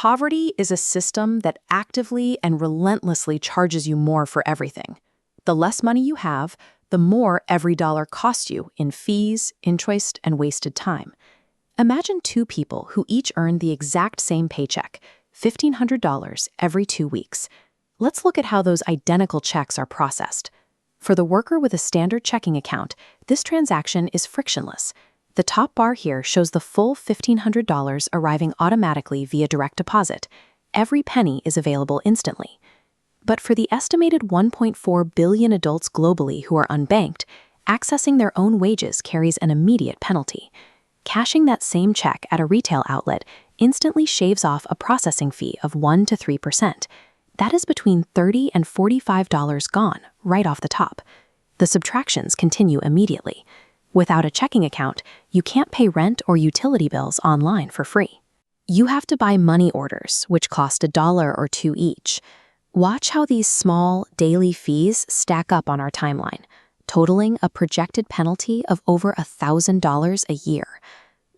Poverty is a system that actively and relentlessly charges you more for everything. The less money you have, the more every dollar costs you in fees, interest, and wasted time. Imagine two people who each earn the exact same paycheck, $1,500 every 2 weeks. Let's look at how those identical checks are processed. For the worker with a standard checking account, this transaction is frictionless. The top bar here shows the full $1,500 arriving automatically via direct deposit. Every penny is available instantly. But for the estimated 1.4 billion adults globally who are unbanked, accessing their own wages carries an immediate penalty. Cashing that same check at a retail outlet instantly shaves off a processing fee of 1 to 3%. That is between $30 and $45 gone, right off the top. The subtractions continue immediately. Without a checking account, you can't pay rent or utility bills online for free. You have to buy money orders, which cost $1 or $2 each. Watch how these small, daily fees stack up on our timeline, totaling a projected penalty of over $1,000 a year.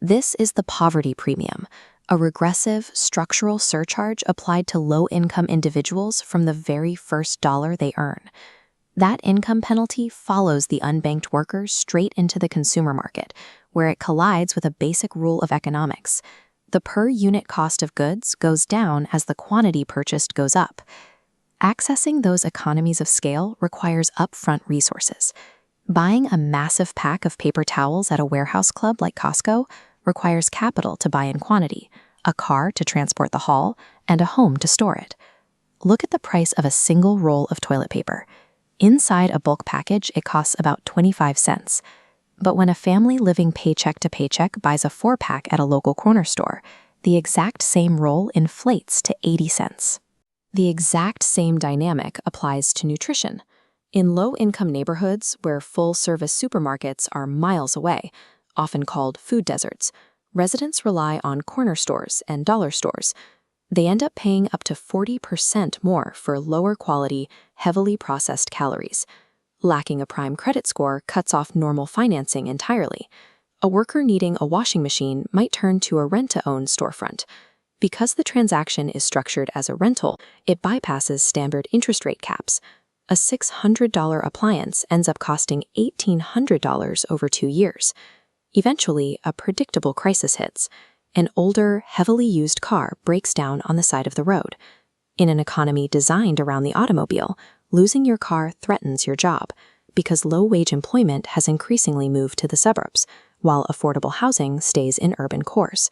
This is the poverty premium, a regressive, structural surcharge applied to low-income individuals from the very first dollar they earn. That income penalty follows the unbanked workers straight into the consumer market, where it collides with a basic rule of economics. The per-unit cost of goods goes down as the quantity purchased goes up. Accessing those economies of scale requires upfront resources. Buying a massive pack of paper towels at a warehouse club like Costco requires capital to buy in quantity, a car to transport the haul, and a home to store it. Look at the price of a single roll of toilet paper. Inside a bulk package, it costs about 25 cents. But when a family living paycheck to paycheck buys a 4-pack at a local corner store, the exact same roll inflates to 80 cents. The exact same dynamic applies to nutrition. In low-income neighborhoods where full-service supermarkets are miles away, often called food deserts, residents rely on corner stores and dollar stores. They end up paying up to 40% more for lower-quality, heavily processed calories. Lacking a prime credit score cuts off normal financing entirely. A worker needing a washing machine might turn to a rent-to-own storefront. Because the transaction is structured as a rental, it bypasses standard interest rate caps. A $600 appliance ends up costing $1,800 over 2 years. Eventually, a predictable crisis hits. An older, heavily used car breaks down on the side of the road. In an economy designed around the automobile, losing your car threatens your job because low-wage employment has increasingly moved to the suburbs, while affordable housing stays in urban cores.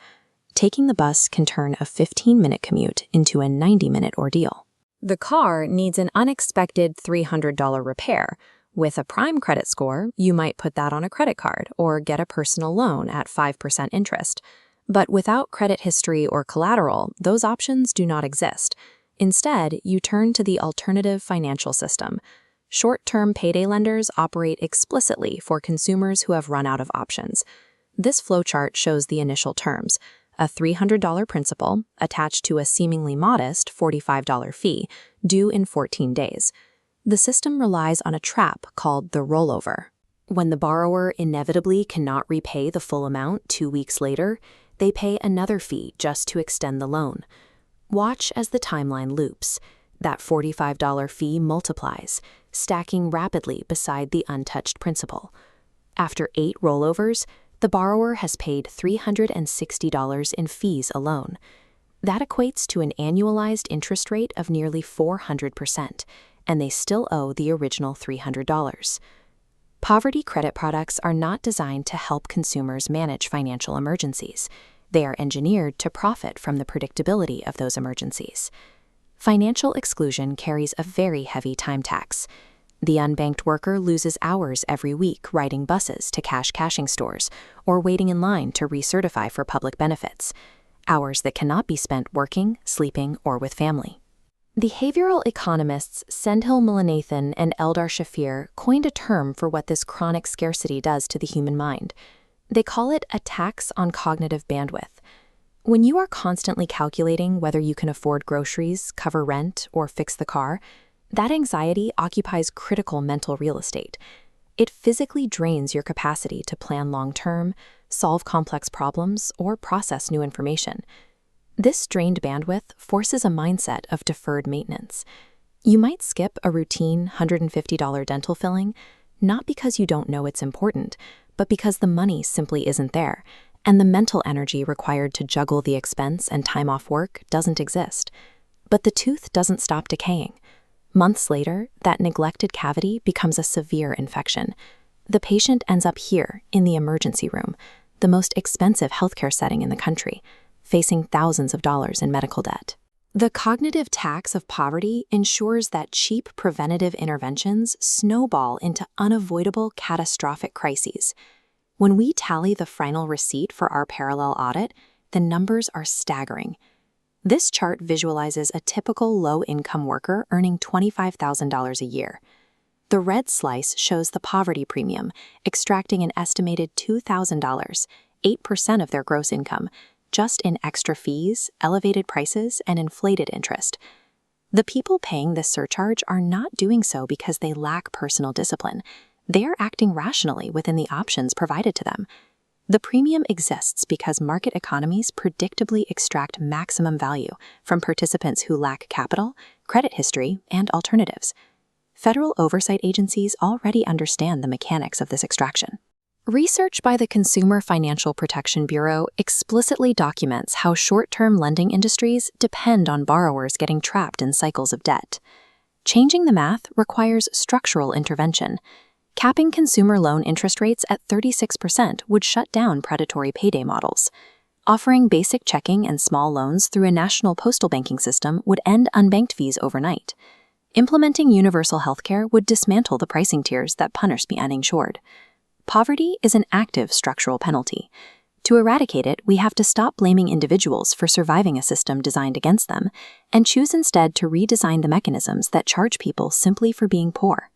Taking the bus can turn a 15-minute commute into a 90-minute ordeal. The car needs an unexpected $300 repair. With a prime credit score, you might put that on a credit card or get a personal loan at 5% interest. But without credit history or collateral, those options do not exist. Instead, you turn to the alternative financial system. Short-term payday lenders operate explicitly for consumers who have run out of options. This flowchart shows the initial terms: a $300 principal attached to a seemingly modest $45 fee, due in 14 days. The system relies on a trap called the rollover. When the borrower inevitably cannot repay the full amount 2 weeks later, they pay another fee just to extend the loan. Watch as the timeline loops. That $45 fee multiplies, stacking rapidly beside the untouched principal. After 8 rollovers, the borrower has paid $360 in fees alone. That equates to an annualized interest rate of nearly 400%, and they still owe the original $300. Poverty credit products are not designed to help consumers manage financial emergencies. They are engineered to profit from the predictability of those emergencies. Financial exclusion carries a very heavy time tax. The unbanked worker loses hours every week riding buses to cashing stores or waiting in line to recertify for public benefits, hours that cannot be spent working, sleeping, or with family. Behavioral economists Sendhil Mullainathan and Eldar Shafir coined a term for what this chronic scarcity does to the human mind. They call it a tax on cognitive bandwidth. When you are constantly calculating whether you can afford groceries, cover rent, or fix the car, that anxiety occupies critical mental real estate. It physically drains your capacity to plan long-term, solve complex problems, or process new information. This strained bandwidth forces a mindset of deferred maintenance. You might skip a routine $150 dental filling, not because you don't know it's important, but because the money simply isn't there, and the mental energy required to juggle the expense and time off work doesn't exist. But the tooth doesn't stop decaying. Months later, that neglected cavity becomes a severe infection. The patient ends up here, in the emergency room, the most expensive healthcare setting in the country, facing thousands of dollars in medical debt. The cognitive tax of poverty ensures that cheap preventative interventions snowball into unavoidable catastrophic crises. When we tally the final receipt for our parallel audit, the numbers are staggering. This chart visualizes a typical low-income worker earning $25,000 a year. The red slice shows the poverty premium, extracting an estimated $2,000, 8% of their gross income, just in extra fees, elevated prices, and inflated interest. The people paying this surcharge are not doing so because they lack personal discipline. They are acting rationally within the options provided to them. The premium exists because market economies predictably extract maximum value from participants who lack capital, credit history, and alternatives. Federal oversight agencies already understand the mechanics of this extraction. Research by the Consumer Financial Protection Bureau explicitly documents how short-term lending industries depend on borrowers getting trapped in cycles of debt. Changing the math requires structural intervention. Capping consumer loan interest rates at 36% would shut down predatory payday models. Offering basic checking and small loans through a national postal banking system would end unbanked fees overnight. Implementing universal healthcare would dismantle the pricing tiers that punish the uninsured. Poverty is an active structural penalty. To eradicate it, we have to stop blaming individuals for surviving a system designed against them and choose instead to redesign the mechanisms that charge people simply for being poor.